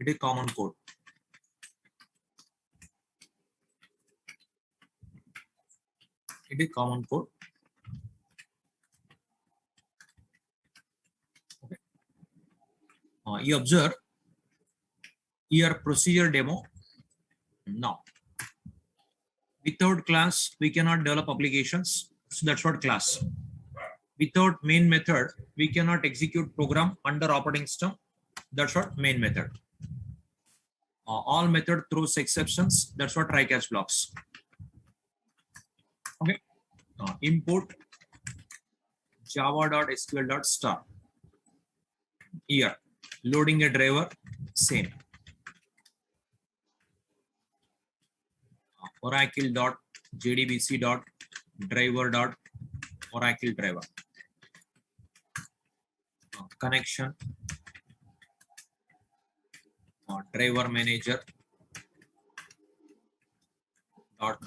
It is common code. It is common code. Okay. You observe here procedure demo. Now, without class, we cannot develop applications. So that's what class. Without main method, we cannot execute program under operating system. That's what main method. All method throws exceptions. That's what try catch blocks. Okay. Import java.sql.star. Here, loading a driver, same. Oracle.jdbc.driver.oracle driver. Connection. Driver manager.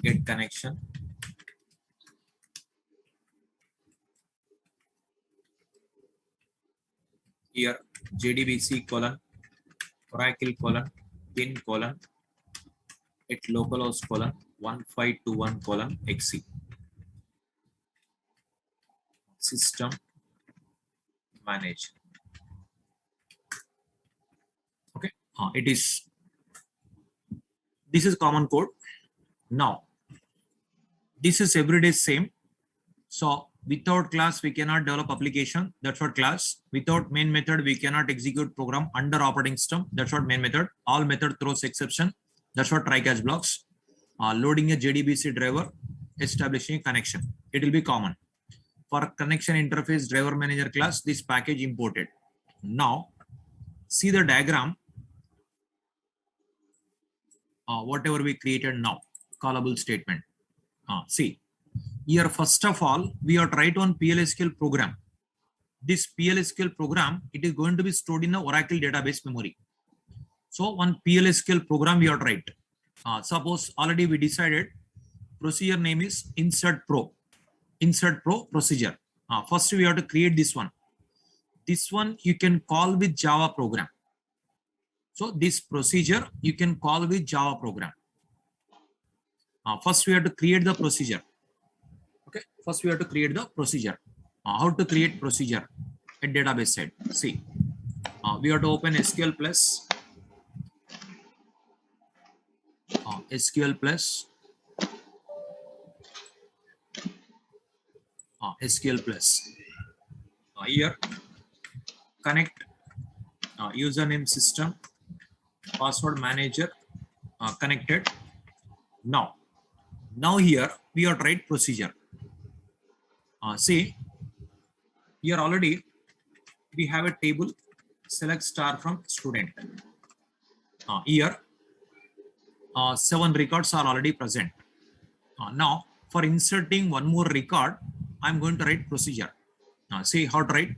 .get connection. Here, JDBC colon, Oracle colon, pin colon, at localhost colon, 1521 colon, XC. System manage. Okay, this is common code. Now, this is everyday same. So without class, we cannot develop application. That's what class. Without main method, we cannot execute program under operating system. That's what main method. All method throws exception. That's what try catch blocks. Loading a JDBC driver, establishing a connection. It will be common. For connection interface driver manager class, this package imported. Now, see the diagram. Whatever we created now, callable statement. See, here first of all, we are write on PLSQL program. This PLSQL program, it is going to be stored in the Oracle database memory. So one PLSQL program we are write. Suppose already we decided procedure name is insert pro procedure. First we have to create this one. This one you can call with Java program. So this procedure you can call with Java program. First we have to create the procedure. Okay. First we have to create the procedure. How to create procedure at database side? See, we have to open SQL plus SQL plus SQL plus. Here connect username system password manager connected. Now here we are write procedure. See, here already we have a table select star from student. Here 7 records are already present. Now for inserting one more record, I'm going to write procedure. See how to write: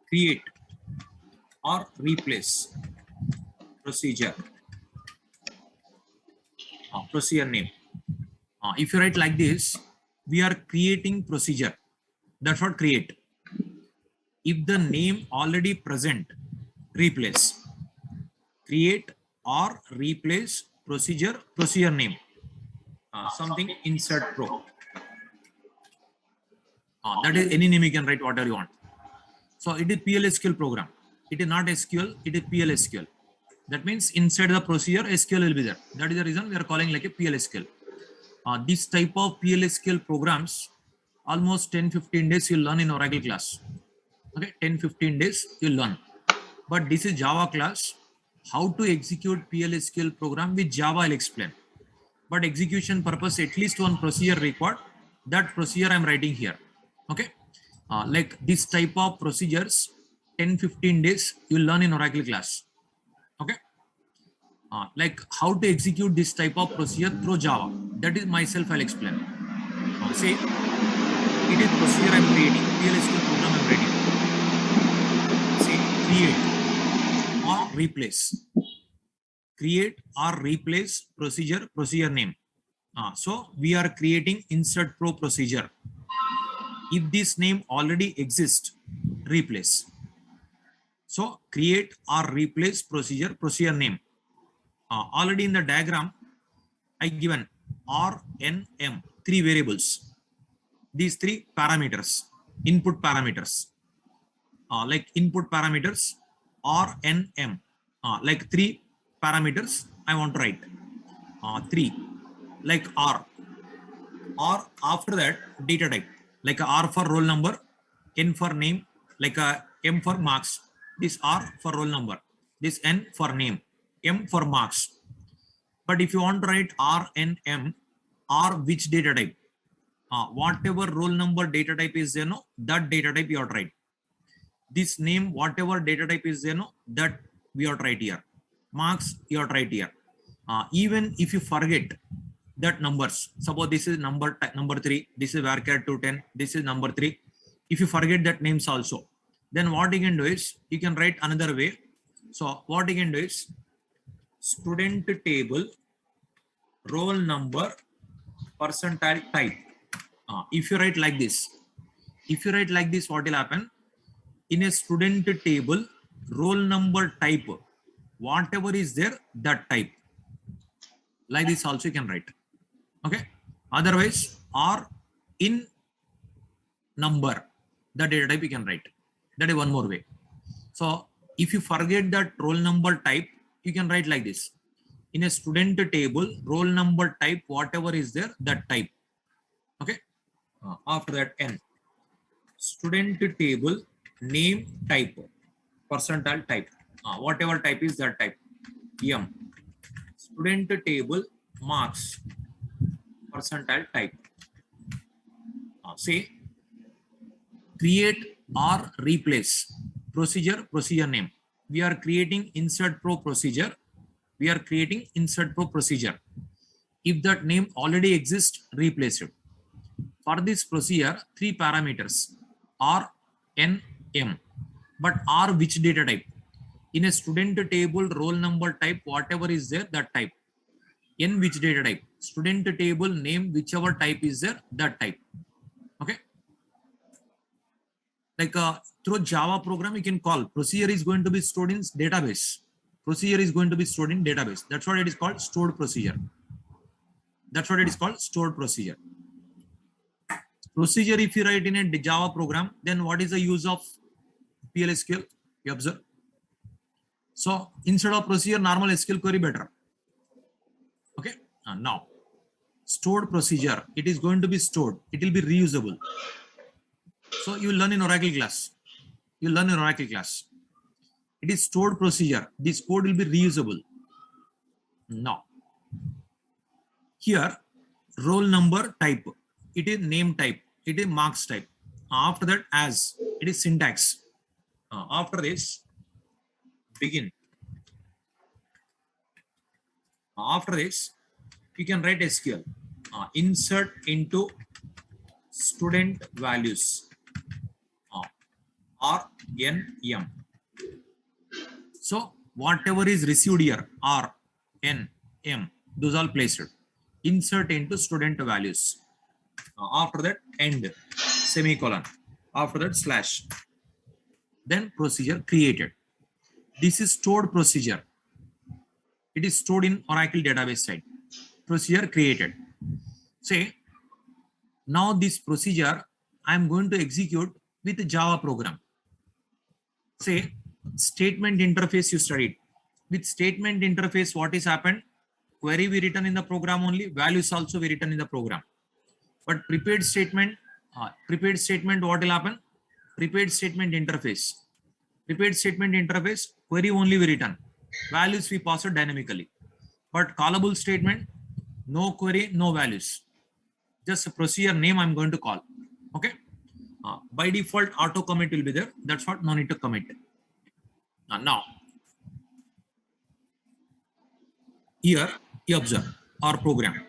create or replace procedure. Procedure name. If you write like this, we are creating procedure. That's what create. If the name already present, replace. Create or replace procedure name. Something insert pro. That is any name you can write whatever you want. So it is PLSQL program. It is not SQL, it is PLSQL. That means inside the procedure, SQL will be there. That is the reason we are calling like a PLSQL. This type of PLSQL programs, almost 10-15 days you'll learn in Oracle class. Okay, 10-15 days you'll learn. But this is Java class. How to execute PLSQL program with Java I'll explain. But execution purpose, at least one procedure required. That procedure I'm writing here. Okay, like this type of procedures, 10-15 days you'll learn in Oracle class. Okay, like how to execute this type of procedure through Java. That is myself I'll explain. See, it is procedure I'm creating, PLSQL program I'm writing. See, create or replace. Create or replace procedure name. So we are creating insert pro procedure. If this name already exists, replace. So create or replace procedure name. Already in the diagram I given RNM, three variables, these three parameters, input parameters, like input parameters RNM, like three parameters I want to write, three, like R, or after that data type, like a R for roll number, N for name, like a M for marks. This R for roll number, this N for name, M for marks. But if you want to write R and M, R which data type, whatever roll number data type is there, no, that data type you have to write. This name, whatever data type is there, no, that we have to write here. Marks you have to write here. Even if you forget that numbers, suppose this is number 3, this is varchar 210, this is number 3. If you forget that names also, then what you can do is you can write another way. So what you can do is student table roll number percentile type. If you write like this, what will happen? In a student table roll number type, whatever is there, that type, like this also you can write. Okay, otherwise or in number, the data type you can write. That is one more way. So if you forget that roll number type, you can write like this: in a student table roll number type, whatever is there, that type. Okay, after that N, student table name type percentile type, whatever type is that type. M, student table marks percentile type. Say create or replace procedure name. We are creating insert pro procedure. If that name already exists, replace it. For this procedure, three parameters R, N, M. But R which data type? In a student table roll number type, whatever is there, that type. N which data type? Student table name, whichever type is there, that type. Okay. Like through Java program, you can call procedure is going to be stored in database. That's what it is called, stored procedure. Procedure, if you write in a Java program, then what is the use of PLSQL? You observe. So instead of procedure, normal SQL query better. Okay. Now stored procedure, it is going to be stored. It will be reusable. So you will learn in Oracle class. It is stored procedure. This code will be reusable. Now here roll number type, it is name type, it is marks type. After that as, it is syntax. After this begin. After this you can write SQL. Insert into student values, R, N, M. So whatever is received here, R, N, M, those all placed. Insert into student values. After that end, semicolon. After that slash. Then procedure created. This is stored procedure. It is stored in Oracle database side. Procedure created. Say now this procedure I am going to execute with a Java program. Say statement interface you studied. With statement interface, what is happened? Query we written in the program only, values also we written in the program. But prepared statement, what will happen? Prepared statement interface, query only we written, values we pass it dynamically. But callable statement, no query, no values, just a procedure name I'm going to call. Okay. By default auto commit will be there. That's what, no need to commit. Now here you observe our program.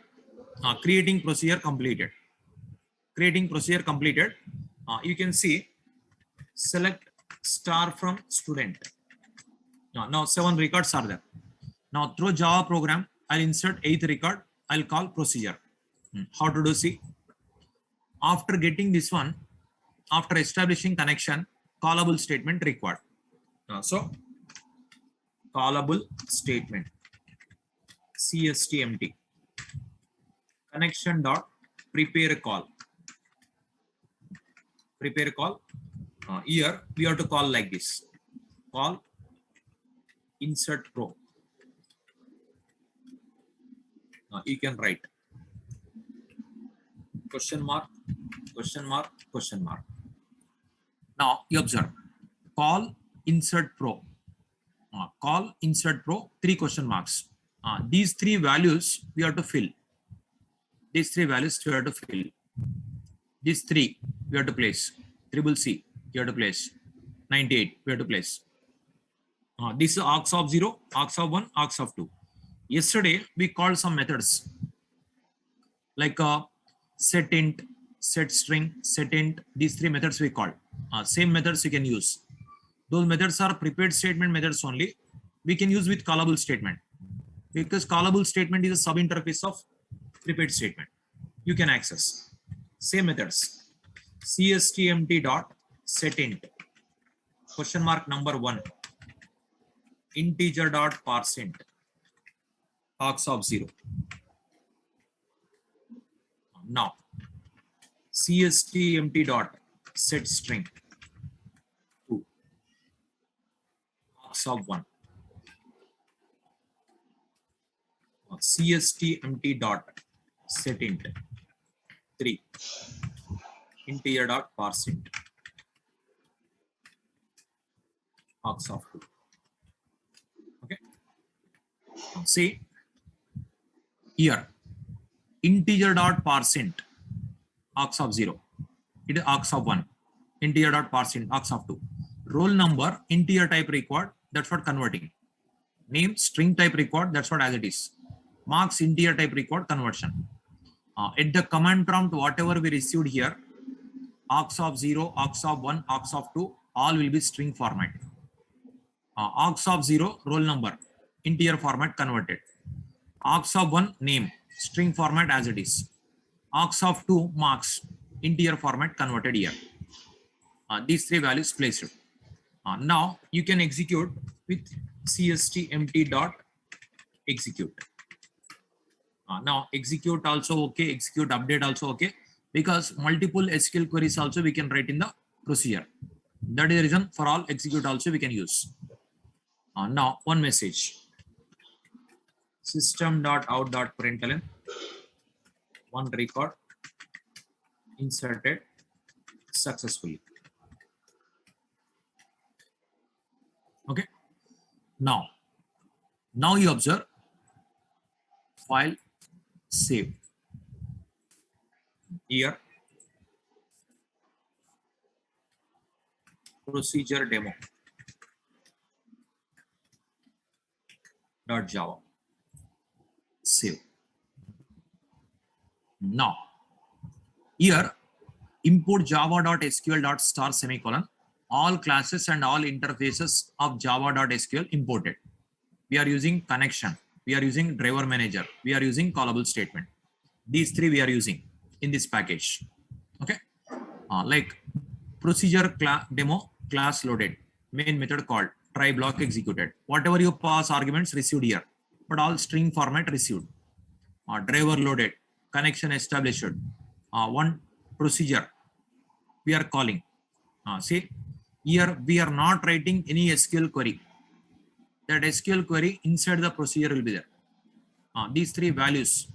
Creating procedure completed. You can see select star from student. Now 7 records are there. Now through Java program, I'll insert 8th record. I'll call procedure. How to do? See, after getting this one, after establishing connection, callable statement required. So callable statement CSTMT connection dot prepare a call. Prepare a call. Here we have to call like this. Call insert pro. You can write question mark, question mark, question mark. Now you observe call insert pro. Call insert pro, 3 question marks. These 3 values we have to fill. These 3 values we have to fill. These 3 we have to place. Triple C we have to place. 98 we have to place. This is args of 0, args of 1, args of 2. Yesterday we called some methods like set int, set string, set int. These 3 methods we called. Same methods you can use. Those methods are prepared statement methods only. We can use with callable statement because callable statement is a sub interface of prepared statement. You can access same methods. CSTMT dot set int question mark number 1 integer dot parse int args of 0. Now CSTMT dot set string 2 args of 1. CSTMT dot set int 3 integer dot parse int args of 2. Okay. See here integer dot parse int args of 0. It is args of 1. Integer dot parse int args of 2. Roll number integer type required. That's what converting. Name string type required. That's what as it is. Marks integer type required conversion. At the command prompt, whatever we received here, args of 0, args of 1, args of 2, all will be string format. Args of 0, roll number, integer format converted. Args of 1, name, string format as it is. Args of 2, marks, integer format converted here. These 3 values placed. Now you can execute with CSTMT dot execute. Now execute also okay, execute update also okay, because multiple SQL queries also we can write in the procedure. That is the reason for all execute also we can use. Now one message system.out.println one record inserted successfully. Okay. Now you observe file save. Here procedure demo .java save. Now here import java.sql.star semicolon all classes and all interfaces of java.sql imported. We are using connection, we are using driver manager, we are using callable statement. These 3 we are using in this package. Okay. Like procedure demo class loaded, main method called, try block executed. Whatever you pass arguments received here, but all string format received. Driver loaded, connection established. One procedure we are calling. See here we are not writing any SQL query. That SQL query inside the procedure will be there. These 3 values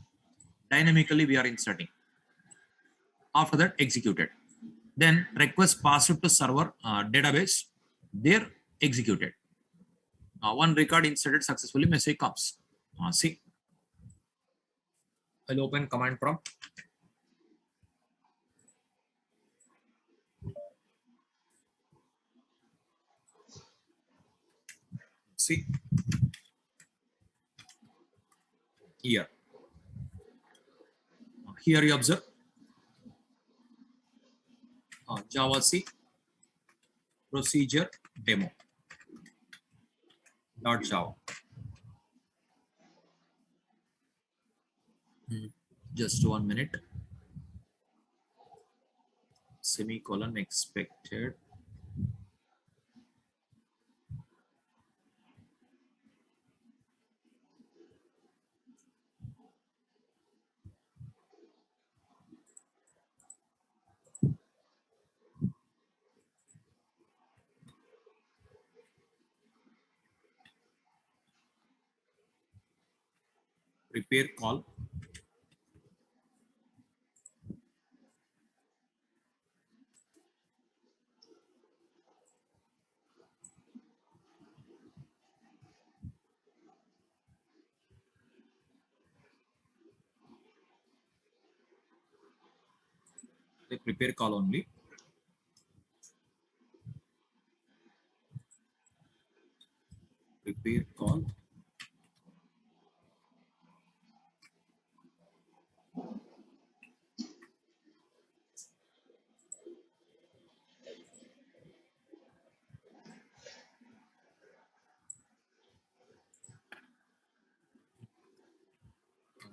dynamically we are inserting. After that executed. Then request passed to server database, there executed. One record inserted successfully, message comes. See, I'll open command prompt. See here. Here you observe Java C procedure demo .java. Just 1 minute. Semicolon expected. prepare call, the prepare call only. Prepare call.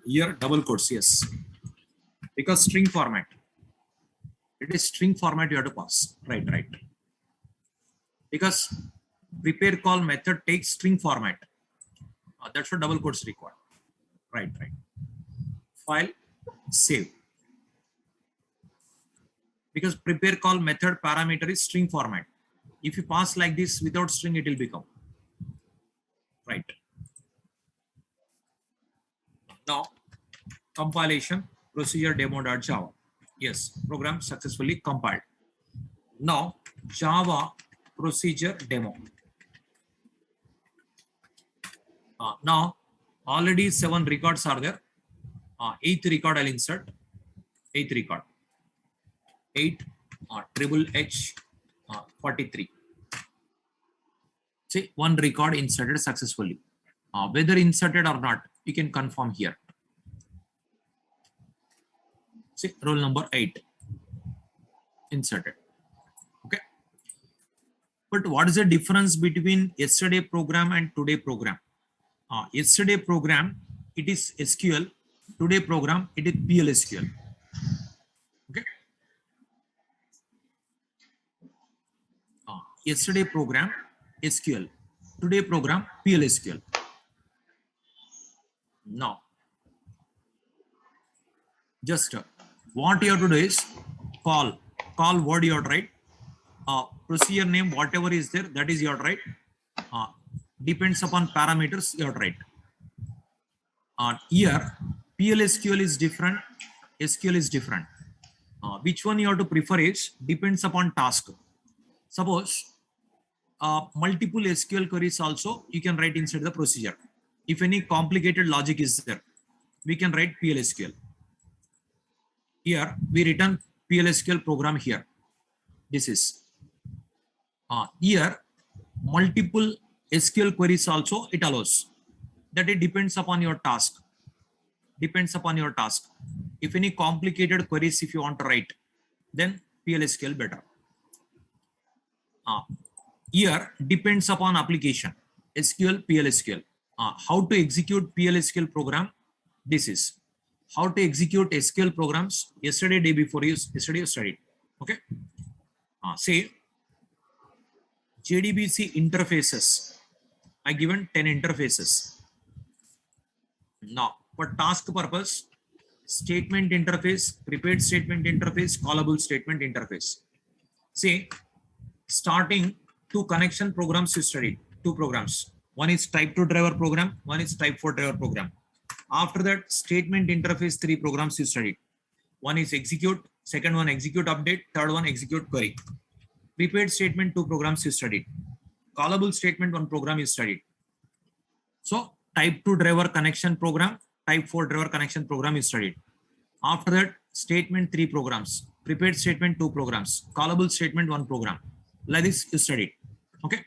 Here double quotes, yes, because string format. It is string format you have to pass. Right, right. Because prepare call method takes string format. That's what double quotes required. Right, right. File, save. Because prepare call method parameter is string format. If you pass like this without string, it will become. Right. Now, compilation procedure demo.java. Yes, program successfully compiled. Now, Java procedure demo. Now, already 7 records are there. 8th record I'll insert. 8th record. 8 triple H 43. See, 1 record inserted successfully. Whether inserted or not, you can confirm here. See, roll number 8 inserted. Okay. But what is the difference between yesterday program and today program? Yesterday program, it is SQL. Today program, it is PLSQL. Okay. Yesterday program, SQL. Today program, PLSQL. Now, just what you have to do is call what you have to write. Procedure name, whatever is there, that is your right. Depends upon parameters you have to write. Here, PLSQL is different, SQL is different. Which one you have to prefer is depends upon task. Suppose multiple SQL queries also you can write inside the procedure. If any complicated logic is there, we can write PLSQL. Here we return PLSQL program here. This is here multiple SQL queries also it allows. That it depends upon your task. Depends upon your task. If any complicated queries if you want to write, then PLSQL better. Here depends upon application. SQL, PLSQL. How to execute PLSQL program? This is how to execute SQL programs. Yesterday, day before yesterday you studied. Okay. Say JDBC interfaces. I given 10 interfaces. Now, for task purpose, statement interface, prepared statement interface, callable statement interface. Say, starting 2 connection programs you studied, 2 programs. One is type 2 driver program, one is type 4 driver program. After that, statement interface 3 programs you studied. One is execute, second one execute update, third one execute query. Prepared statement 2 programs you studied. Callable statement 1 program you studied. So type 2 driver connection program, type 4 driver connection program is studied. After that, statement 3 programs, prepared statement 2 programs, callable statement 1 program. Like this you studied. Okay.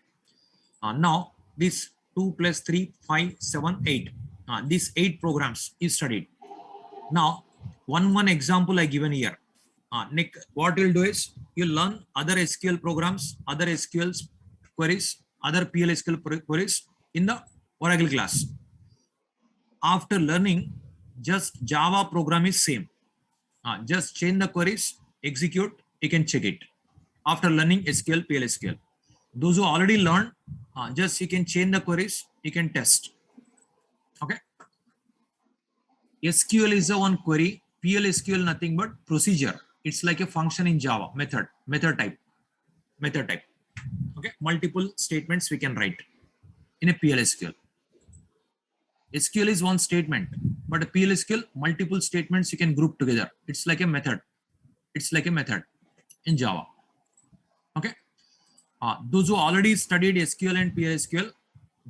Now this 2 plus 3, 5, 7, 8. These 8 programs is studied. Now one example I given here. Nick, what you'll do is you learn other SQL programs, other SQL queries, other PLSQL queries in the Oracle class. After learning, just Java program is same. Just change the queries, execute, you can check it. After learning SQL, PLSQL. Those who already learned, just you can change the queries, you can test. Okay. SQL is a one query, PLSQL nothing but procedure. It's like a function in Java, method type. Okay, multiple statements we can write in a PLSQL. SQL is one statement, But a PLSQL, multiple statements you can group together. It's like a method. It's like a method in Java. Okay. Those who already studied SQL and PLSQL,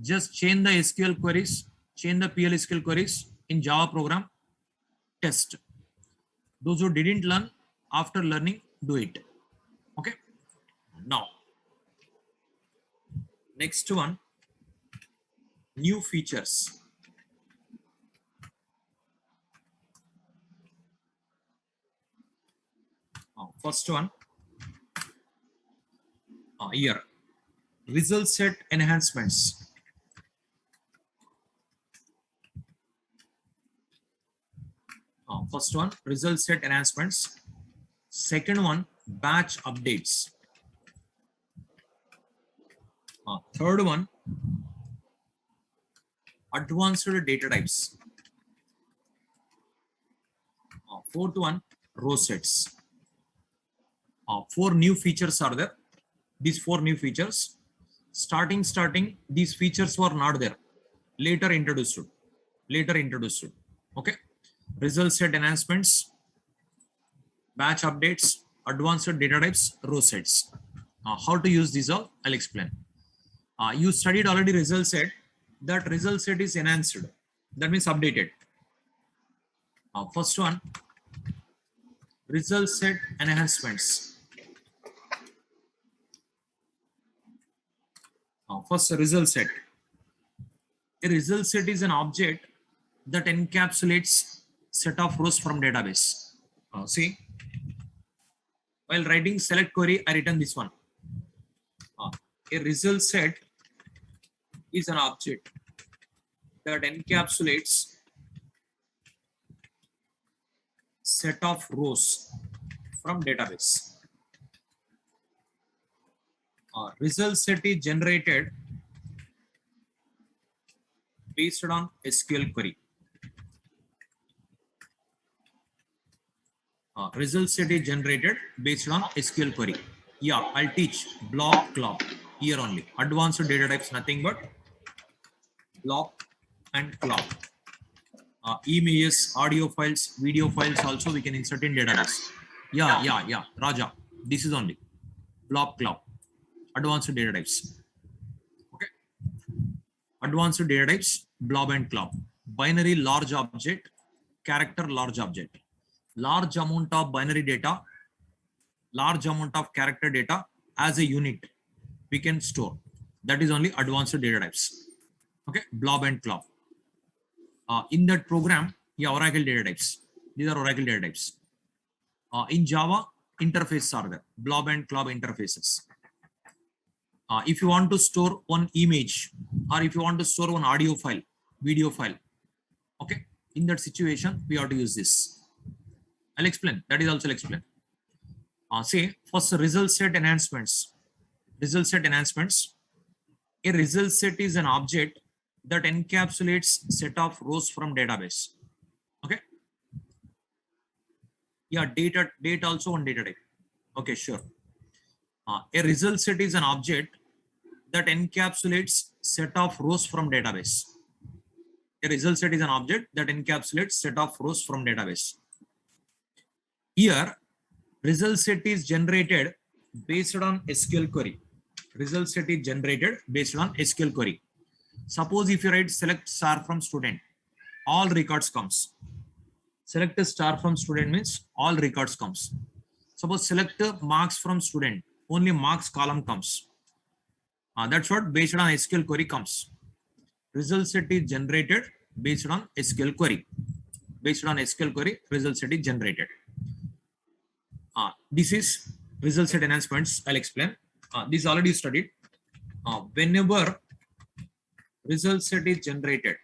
just change the SQL queries, change the PLSQL queries in Java program, test. Those who didn't learn, after learning, do it. Okay. Now, next one, new features. First one, here, result set enhancements. First one, result set enhancements. Second one, batch updates. Third one, advanced data types. Fourth one, row sets. Four new features are there. These four new features. Starting, these features were not there. Later introduced. Okay. Result set enhancements, batch updates, advanced data types, row sets. How to use these all, I'll explain. You studied already result set. That result set is enhanced. That means updated. First one, result set enhancements. First, result set. A result set is an object that encapsulates set of rows from database. See, while writing select query, I written this one. A result set is an object that encapsulates set of rows from database. Result set is generated based on SQL query. Result set is generated based on SQL query. Yeah, I'll teach blob, club here only. Advanced data types, nothing but blob and club. Images, audio files, video files also we can insert in database. Yeah, Raja. This is only blob, club. Advanced data types. Okay. Advanced data types, blob and club. Binary large object, character large object. Large amount of binary data, large amount of character data as a unit we can store. That is only advanced data types. Okay, blob and club. In that program, yeah, Oracle data types. These are Oracle data types. In Java, interfaces are there. Blob and club interfaces. If you want to store one image or if you want to store one audio file, video file, okay, in that situation, we have to use this. I'll explain. That is also explained. Say, first result set enhancements. Result set enhancements. A result set is an object that encapsulates set of rows from database. Okay. Yeah, date also one data type. Okay, sure. A result set is an object that encapsulates set of rows from database. A result set is an object that encapsulates set of rows from database. Here, result set is generated based on SQL query. Result set is generated based on SQL query. Suppose if you write select star from student, all records comes. Select a star from student means all records comes. Suppose select marks from student, only marks column comes. That's what based on SQL query comes. Result set is generated based on SQL query. Based on SQL query, result set is generated. This is result set enhancements. I'll explain. This already studied. Whenever result set is generated,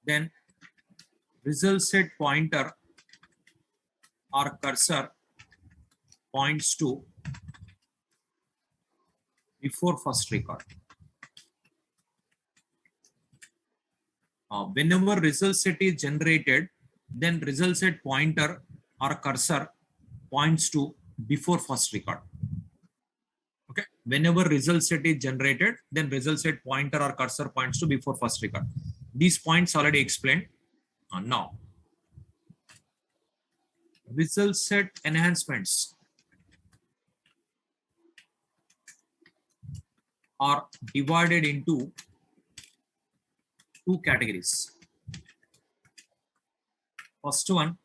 then result set pointer or cursor points to before first record. Whenever result set is generated, then result set pointer or cursor points to before first record. Okay, Whenever result set is generated, then result set pointer or cursor points to before first record. These points already explained. Now, result set enhancements are divided into two categories. First one,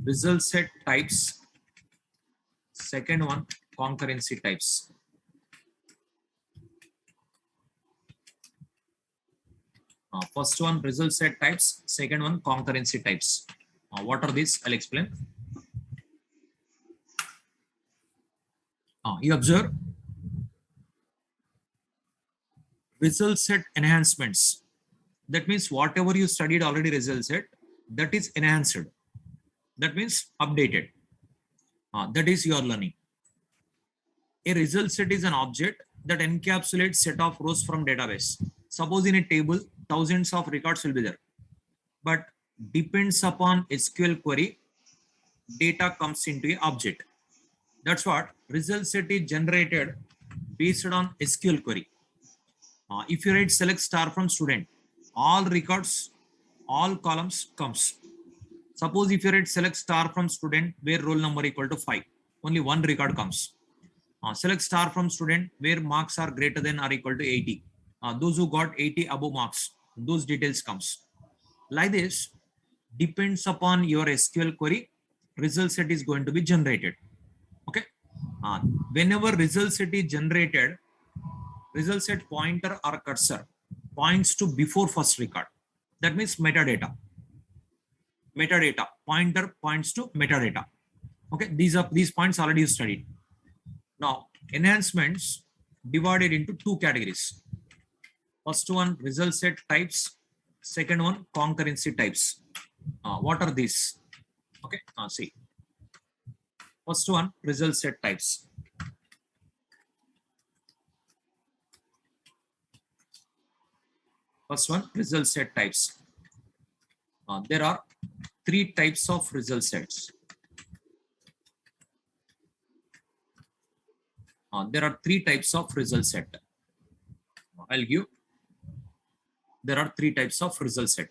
result set types. Second one, concurrency types. First one, result set types. Second one, concurrency types. What are these? I'll explain. You observe result set enhancements. That means whatever you studied already result set, that is enhanced. That means updated. That is your learning. A result set is an object that encapsulates set of rows from database. Suppose in a table, thousands of records will be there. But depends upon SQL query, data comes into an object. That's what result set is generated based on SQL query. If you write select star from student, all records, all columns comes. Suppose if you write select star from student where roll number equal to 5, only one record comes. Select star from student where marks are greater than or equal to 80. Those who got 80 above marks, those details comes. Like this, depends upon your SQL query, result set is going to be generated. Okay. Whenever result set is generated, result set pointer or cursor points to before first record. That means metadata. Metadata pointer points to metadata. Okay, these points already studied. Now, enhancements divided into two categories. First one, result set types. Second one, concurrency types. What are these? Okay, see. First one, result set types. First one, result set types. There are three types of result sets. There are three types of result set. I'll give. There are three types of result set.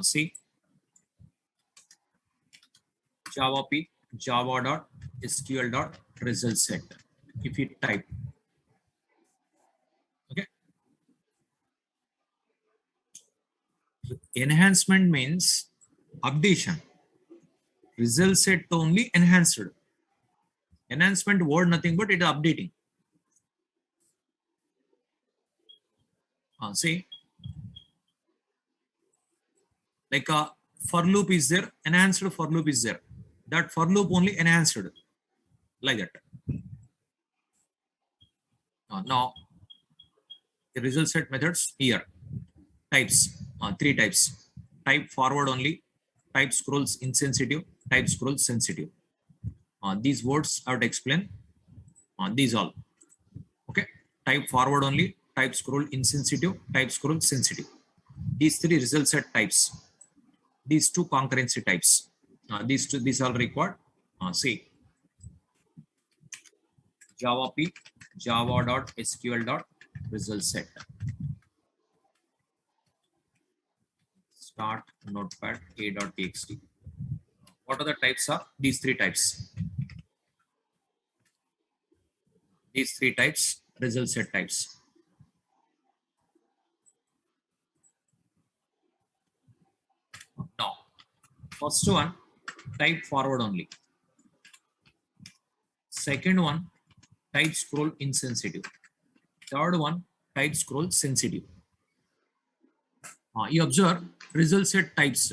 See, Java P, java.sql.result set. If you type, okay. Enhancement means updation. Result set only enhanced. Enhancement word nothing but it is updating. See, like a for loop is there, enhanced for loop is there. That for loop only enhanced, like that. Now, the result set methods here. Types, three types. Type forward only, type scrolls insensitive, type scrolls sensitive. These words I have to explain. These all. Okay. Type forward only, type scroll insensitive, type scroll sensitive. These three result set types. These two concurrency types. These all required. See, Java P, java.sql.result set. Start notepad a.txt. What are the types are? These three types. These three types, result set types. Now, first one, type forward only. Second one, type scroll insensitive. Third one, type scroll sensitive. You observe result set types.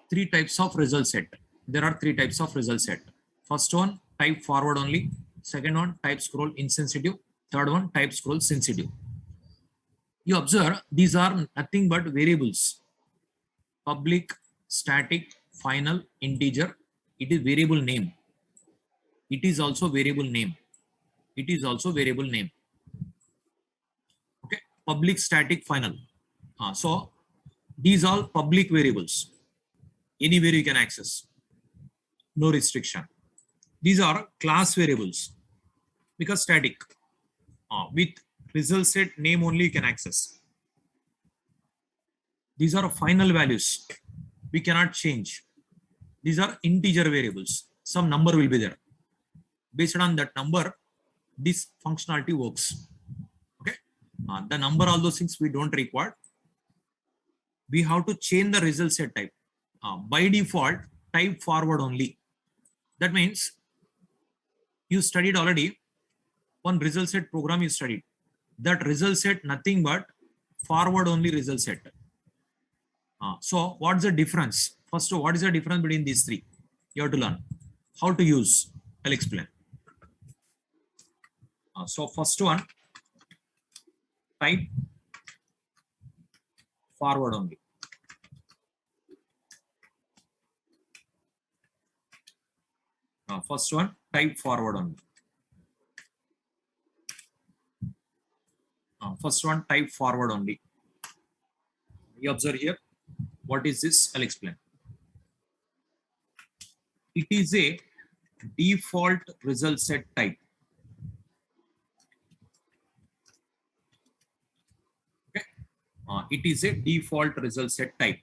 Three types of result set. There are three types of result set. First one, type forward only. Second one, type scroll insensitive. Third one, type scroll sensitive. You observe these are nothing but variables. Public, static, final, integer. It is variable name. It is also variable name. It is also variable name. Okay, public, static, final. So these are public variables. Anywhere you can access. no restriction. These are class variables because static. With result set name only you can access. These are final values. We cannot change. These are integer variables. Some number will be there. Based on that number, this functionality works. Okay. The number, all those things we don't require. We have to change the result set type. By default, type forward only. That means you studied already one result set program you studied. That result set nothing but forward only result set. So what's the difference? First, what is the difference between these three? You have to learn how to use. I'll explain. So first one, type forward only. First one, type forward only. First one, type forward only. You observe here. What is this? I'll explain. It is a default result set type. Okay. It is a default result set type.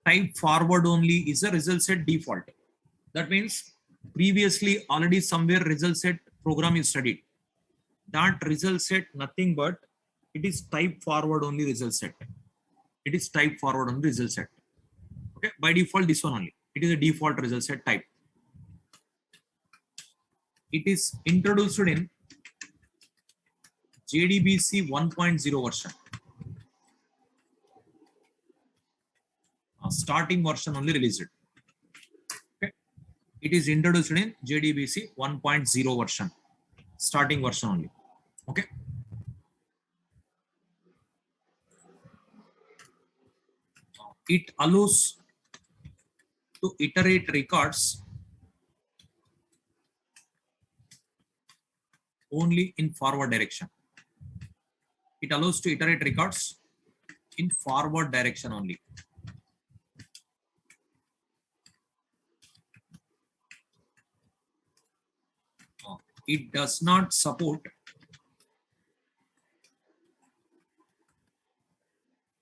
Type forward only is a result set default. That means previously already somewhere result set program is studied. That result set nothing but it is type forward only result set. It is type forward only result set. Okay, by default this one only. It is a default result set type. It is introduced in JDBC 1.0 version. Starting version only released. Okay, it is introduced in JDBC 1.0 version. Starting version only. Okay. It allows to iterate records only in forward direction. It allows to iterate records in forward direction only. It does not support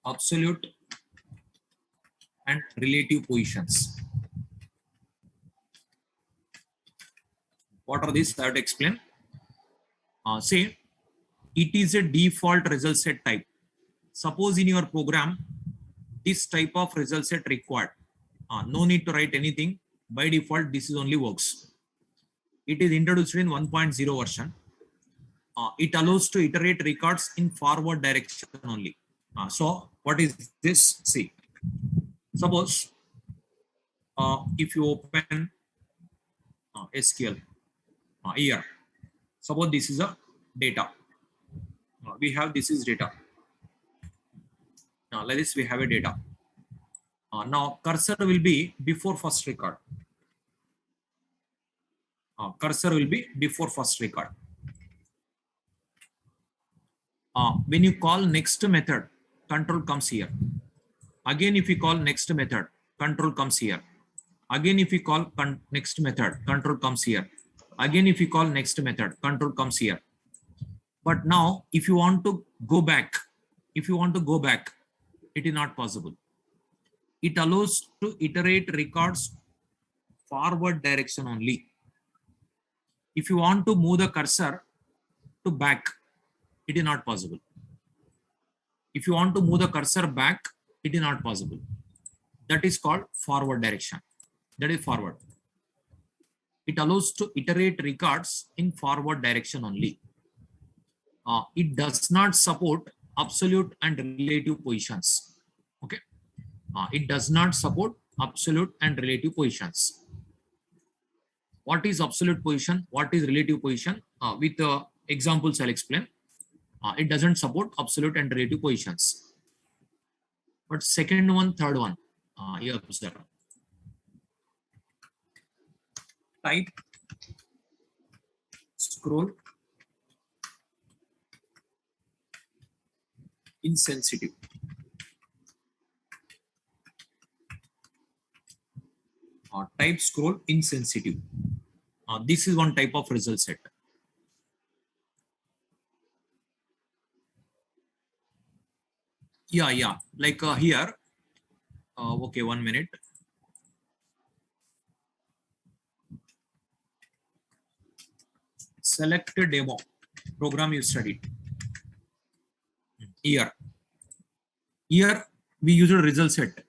absolute and relative positions. What are these? I have to explain. Say it is a default result set type. Suppose in your program, this type of result set required. No need to write anything. By default, this is only works. It is introduced in 1.0 version. It allows to iterate records in forward direction only. So what is this? See, suppose if you open SQL here, suppose this is a data. We have this is data. Now like this we have a data. Now cursor will be before first record. Cursor will be before first record. When you call next method, control comes here. Again, if you call next method, control comes here. Again, if you call next method, control comes here. Again, if you call next method, control comes here. But now, if you want to go back, it is not possible. It allows to iterate records forward direction only. If you want to move the cursor to back, it is not possible. If you want to move the cursor back, it is not possible. That is called forward direction. That is forward. It allows to iterate records in forward direction only. It does not support absolute and relative positions. Okay. It does not support absolute and relative positions. What is absolute position? What is relative position? With examples, I'll explain. It doesn't support absolute and relative positions. But second one, third one, you observe. Type scroll insensitive. Type scroll insensitive. This is one type of result set. Yeah. Like here. Okay, 1 minute. Select a demo program you studied. Here we use a result set.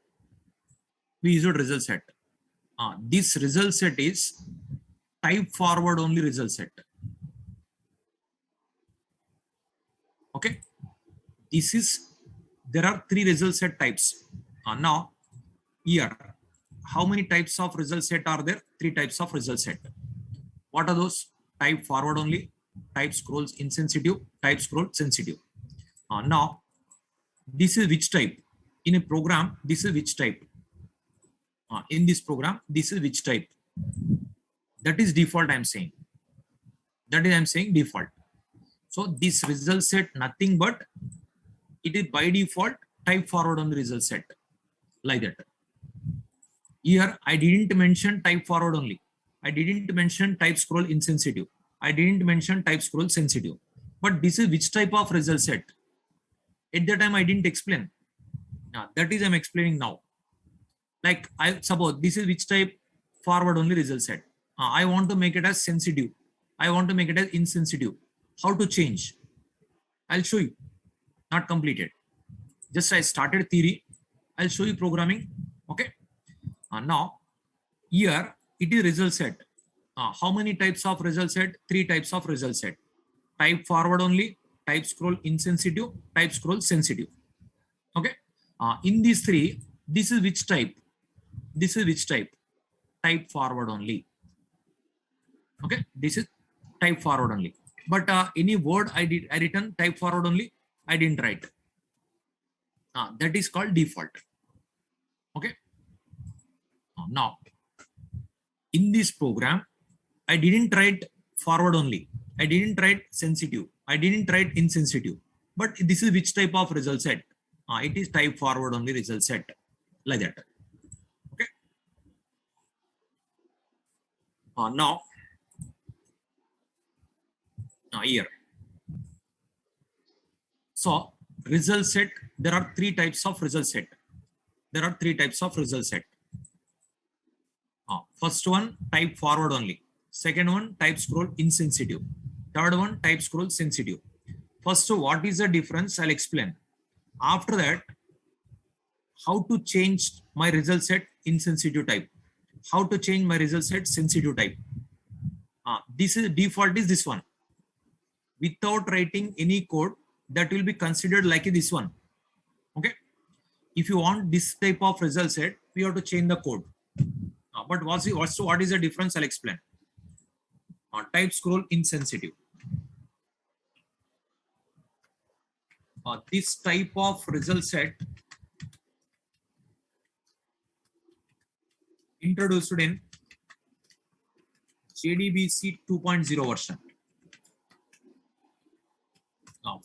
This result set is type forward only result set. Okay, there are three result set types. Now here, how many types of result set are there? Three types of result set. What are those? Type forward only, type scrolls insensitive, type scroll sensitive. Now this is which type? In a program, this is which type? In this program, this is which type? That is default. I'm saying default. So this result set nothing but it is by default type forward on the result set, like that. Here I didn't mention type forward only. I didn't mention type scroll insensitive. I didn't mention type scroll sensitive. But this is which type of result set? At that time I didn't explain. That is I'm explaining now. Like I suppose this is which type forward only result set. I want to make it as sensitive. I want to make it as insensitive. How to change? I'll show you. Not completed. Just I started theory. I'll show you programming. Okay. Now here it is result set. How many types of result set? Three types of result set. Type forward only, type scroll insensitive, type scroll sensitive. Okay. In these three, this is which type? This is which type? Type forward only. Okay. This is type forward only. But any word I written type forward only, I didn't write. That is called default. Okay. Now, in this program, I didn't write forward only. I didn't write sensitive. I didn't write insensitive. But this is which type of result set? It is type forward only result set, like that. Okay. Now here. So result set, there are three types of result set. First one, type forward only. Second one, type scroll insensitive. Third one, type scroll sensitive. First, what is the difference? I'll explain. After that, how to change my result set insensitive type. How to change my result set sensitive type. This is default is this one. Without writing any code, that will be considered like this one. Okay. If you want this type of result set, we have to change the code. But what is the difference? I'll explain. Type scroll insensitive. This type of result set introduced in JDBC 2.0 version.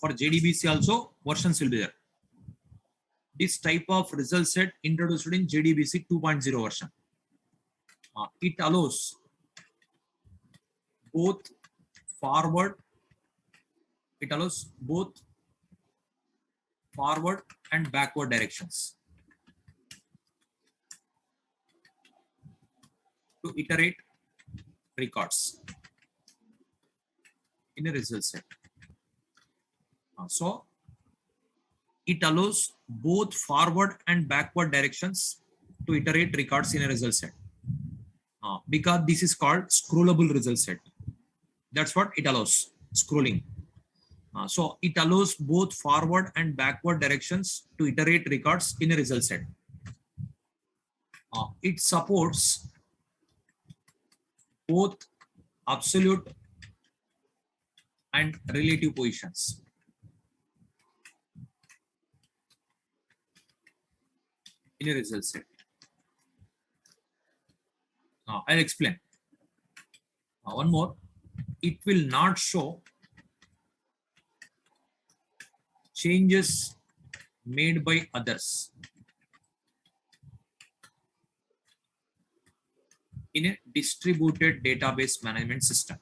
For JDBC also versions will be there. This type of result set introduced in JDBC 2.0 version. It allows both forward. It allows both forward and backward directions to iterate records in a result set. So it allows both forward and backward directions to iterate records in a result set. Because this is called scrollable result set. That's what it allows, scrolling. So it allows both forward and backward directions to iterate records in a result set. It supports both absolute and relative positions. In a result set. I'll explain. One more. It will not show changes made by others. in a distributed database management system.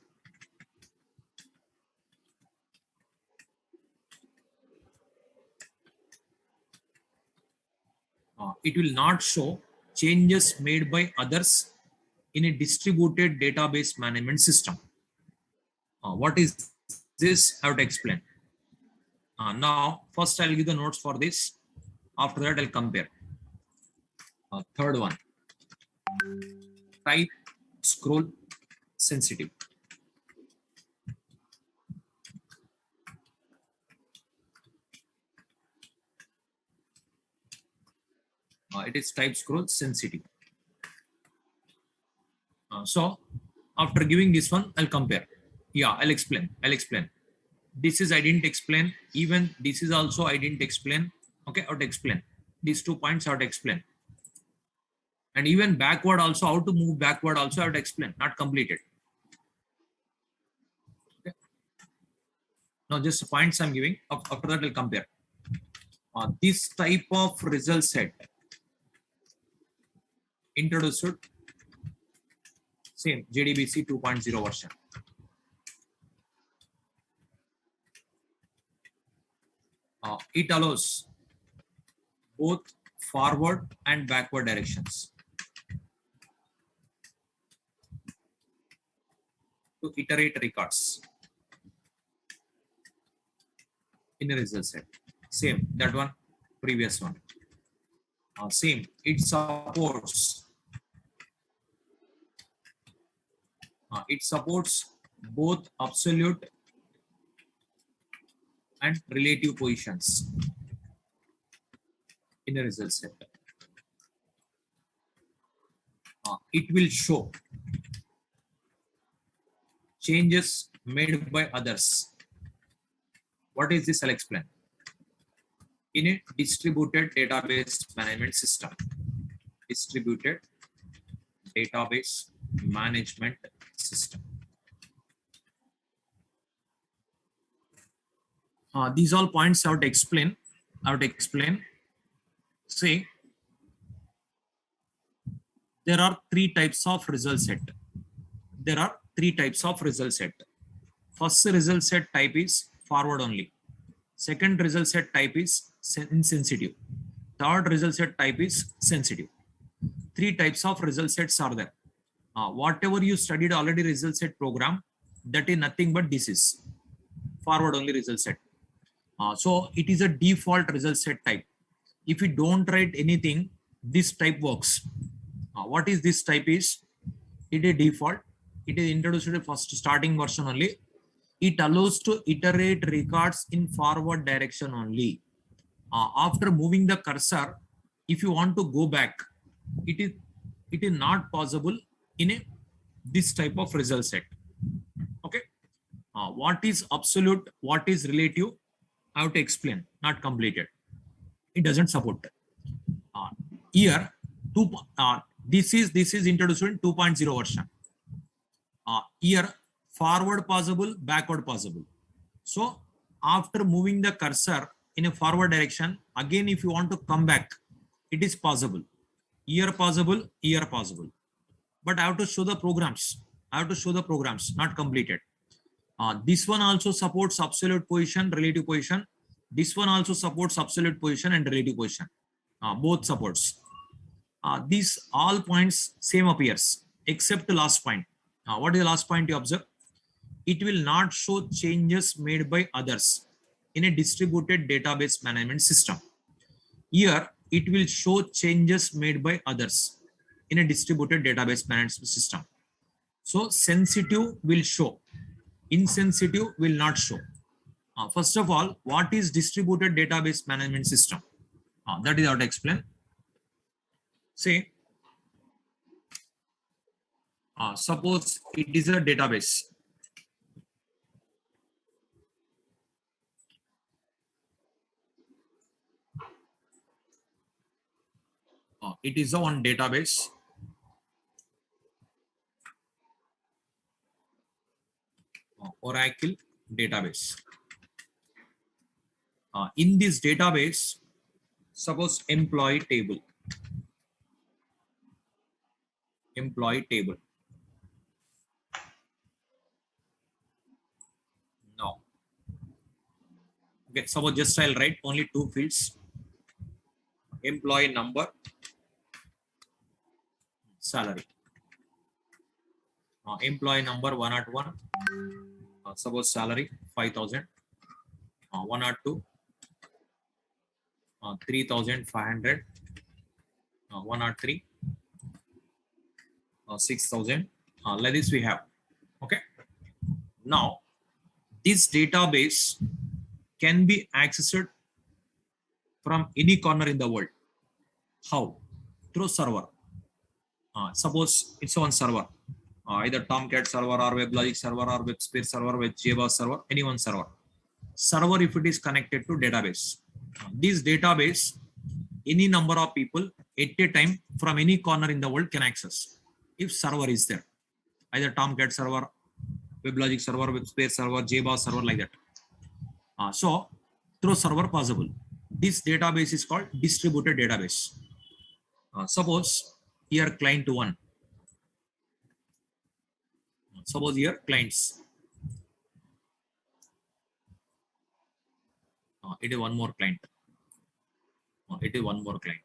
It will not show changes made by others in a distributed database management system. What is this? I have to explain. Now, first I'll give the notes for this. After that, I'll compare. Third one, type scroll sensitive. It is type scroll sensitive. So after giving this one, I'll compare. Yeah, I'll explain. This is I didn't explain. Even this is also I didn't explain. Okay, I have to explain. These 2 points I have to explain. And even backward also, how to move backward also I have to explain, not completed. Okay. Now just points I'm giving. After that, I'll compare. This type of result set introduced same JDBC 2.0 version. It allows both forward and backward directions to iterate records in a result set. Same, that one, previous one. Same, it supports both absolute and relative positions in a result set. It will show changes made by others. What is this? I'll explain. In a distributed database management system. Distributed database management system. These all points I have to explain. Say there are 3 types of result set. First result set type is forward only. Second result set type is insensitive. Third result set type is sensitive. 3 types of result sets are there. Whatever you studied already result set program, that is nothing but this is forward only result set. So it is a default result set type. If you don't write anything, this type works. What is this type is? It is default. It is introduced in the first starting version only. It allows to iterate records in forward direction only. After moving the cursor, if you want to go back, it is not possible in this type of result set. Okay. What is absolute? What is relative? I have to explain. Not completed. It doesn't support. Here, this is introduced in 2.0 version. Here, forward possible, backward possible. So after moving the cursor in a forward direction, again if you want to come back, it is possible. Here possible, but I have to show the programs. Not completed. This one also supports absolute position, relative position. This one also supports absolute position and relative position. Both supports. These all points same appears except the last point. What is the last point you observe? It will not show changes made by others in a distributed database management system. Here, it will show changes made by others in a distributed database management system. So sensitive will show, insensitive will not show. First of all, what is distributed database management system? That is how to explain. Say, suppose it is a database. It is a one database. Oracle database. In this database, suppose employee table. Okay, suppose just I'll write only two fields: employee number, salary. Employee number 101. Suppose salary 5,000. 102. 3,500. 103. 6,000. Like this we have. Okay. Now this database can be accessed from any corner in the world. How? Through server. Suppose it's on server, either Tomcat server or WebLogic server or WebSphere server, JBoss server, any one server. Server if it is connected to database. This database, any number of people at a time from any corner in the world can access. If server is there, either Tomcat server, WebLogic server, WebSphere server, JBoss server, like that. So through server possible. This database is called distributed database. Suppose here client 1. Suppose here clients. It is one more client. It is one more client.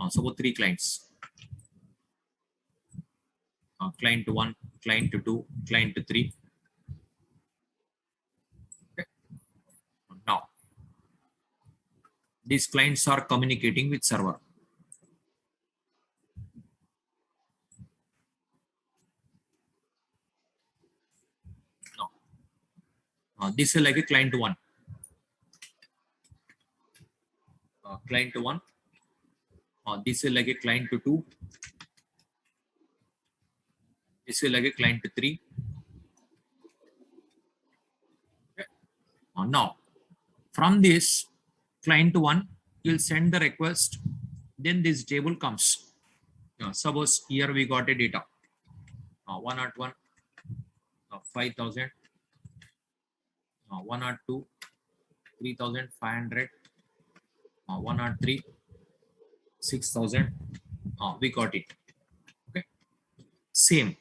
Suppose 3 clients. Client 1, client 2, client 3. Okay. Now, these clients are communicating with server. This is like a client 1. Client 1. This is like a client 2. This is like a client 3. Okay. Now, from this client 1, you'll send the request. Then this table comes. Suppose here we got a data. 101, 5,000. 102, 3,500, 103, 6,000. We got it. Okay. Same.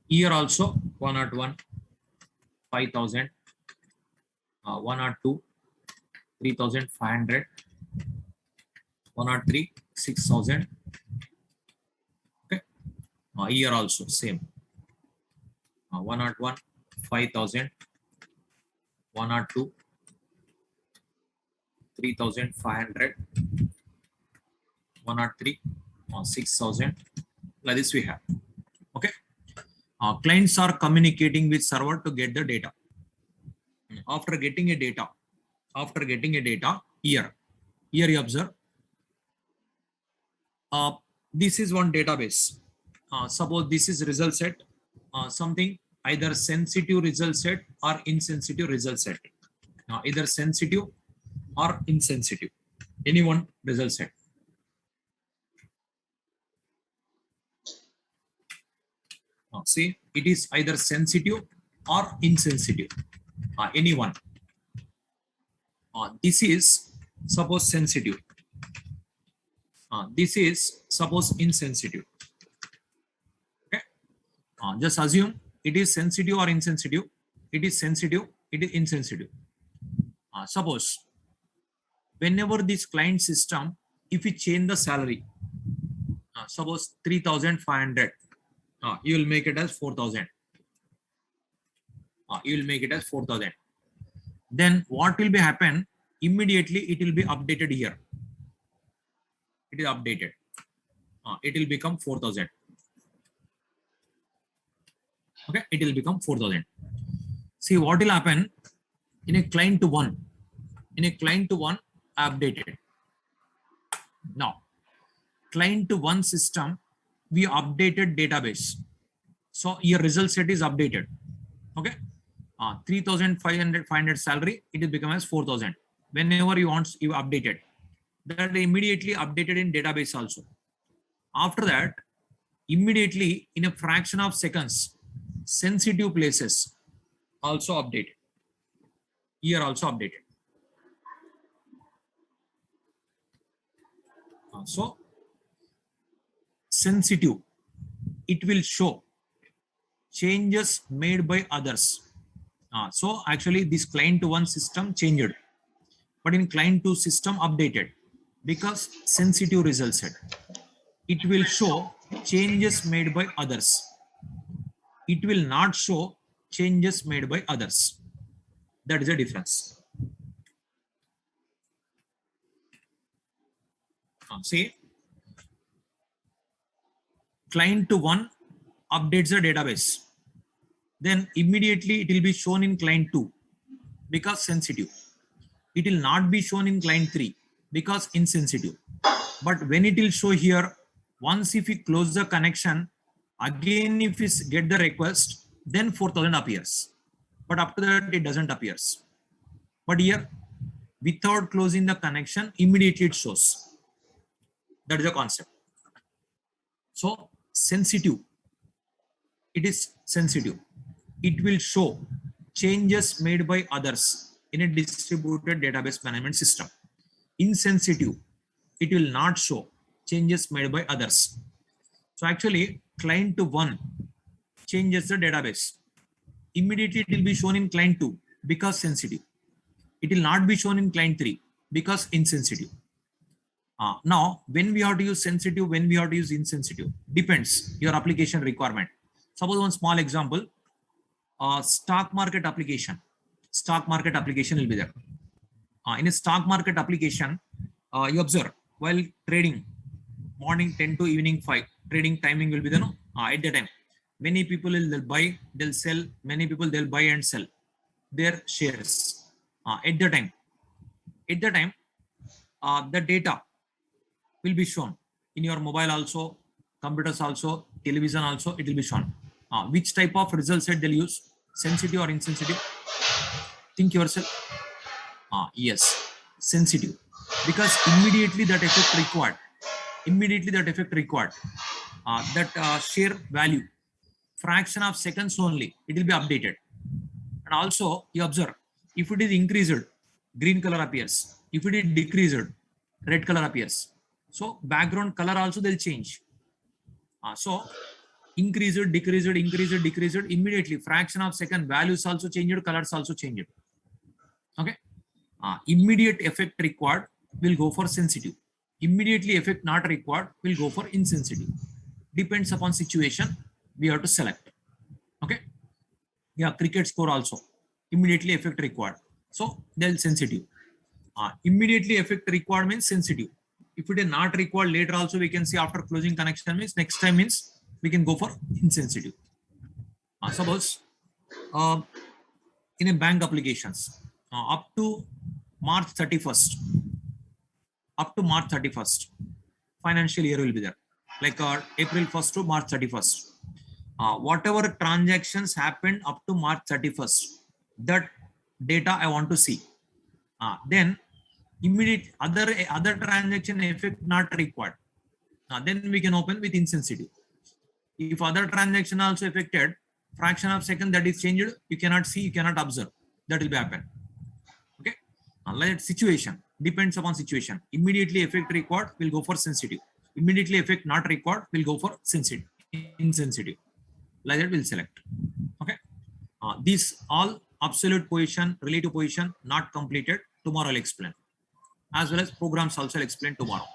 Here also 101, 5,000, 102, 3,500, 103, 6,000. Okay. Here also same. 101, 5,000. 102, 3,500, 103, 6,000. Like this we have. Okay. Clients are communicating with server to get the data. After getting a data, here you observe. This is one database. Suppose this is result set. Something either sensitive result set or insensitive result set. Either sensitive or insensitive. Any one result set. See, it is either sensitive or insensitive. Any one. This is suppose sensitive. This is suppose insensitive. Okay. Just assume it is sensitive or insensitive. It is sensitive, it is insensitive. Suppose whenever this client system, if you change the salary, suppose 3,500, you will make it as 4,000. You will make it as 4,000. Then what will be happen? Immediately it will be updated here. It is updated. It will become 4,000. Okay, it will become 4,000. See what will happen in a client to 1. In a client to 1, updated. Now, client to 1 system, we updated database. So your result set is updated. Okay, 3,500 salary, it is become as 4,000. Whenever you want, you update it. That immediately updated in database also. After that, immediately in a fraction of seconds, sensitive places also updated. Here also updated. So sensitive, it will show changes made by others. So actually this client to one system changed, but in client to system updated because sensitive result set. It will show changes made by others. It will not show changes made by others. That is the difference. See, client to one updates the database. Then immediately it will be shown in client 2 because sensitive. It will not be shown in client 3 because insensitive. But when it will show here, once if we close the connection, again if we get the request, then 4000 appears. But after that it doesn't appears. But here, without closing the connection, immediately it shows. That is the concept. So sensitive, it is sensitive. It will show changes made by others in a distributed database management system. Insensitive, it will not show changes made by others. So actually client to one changes the database. Immediately it will be shown in client 2 because sensitive. It will not be shown in client 3 because insensitive. Now, when we have to use sensitive, when we have to use insensitive, depends your application requirement. Suppose one small example, stock market application. Stock market application will be there. In a stock market application, you observe while trading, morning 10 to evening 5, trading timing will be there. No? At the time, many people will buy, they'll sell. Many people they'll buy and sell their shares. At the time, the data will be shown in your mobile also, computers also, television also, it will be shown. Which type of result set they'll use, sensitive or insensitive? Think yourself. Yes, sensitive, because immediately that effect required, that share value, fraction of seconds only, it will be updated. And also you observe, if it is increased, green color appears. If it is decreased, red color appears. So background color also they'll change. So increased, decreased, immediately fraction of second, values also changed, colors also changed. Okay. Immediate effect required will go for sensitive. Immediately effect not required will go for insensitive. Depends upon situation, we have to select. Okay. Yeah, cricket score also immediately effect required. So they'll sensitive. Immediately effect required means sensitive. If it is not required, later also we can see after closing connection means next time means we can go for insensitive. Suppose in a bank applications up to March 31st, financial year will be there, like April 1st to March 31st. Whatever transactions happened up to March 31st, that data I want to see. Then immediate other transaction effect not required. Then we can open with insensitive. If other transaction also affected, fraction of second that is changed, you cannot see, you cannot observe. That will be happen. Okay. Like situation, depends upon situation. Immediately effect required will go for sensitive. Immediately effect not required will go for sensitive, insensitive. Like that we'll select. Okay. These all absolute position, relative position not completed. Tomorrow I'll explain. As well as programs also I'll explain tomorrow.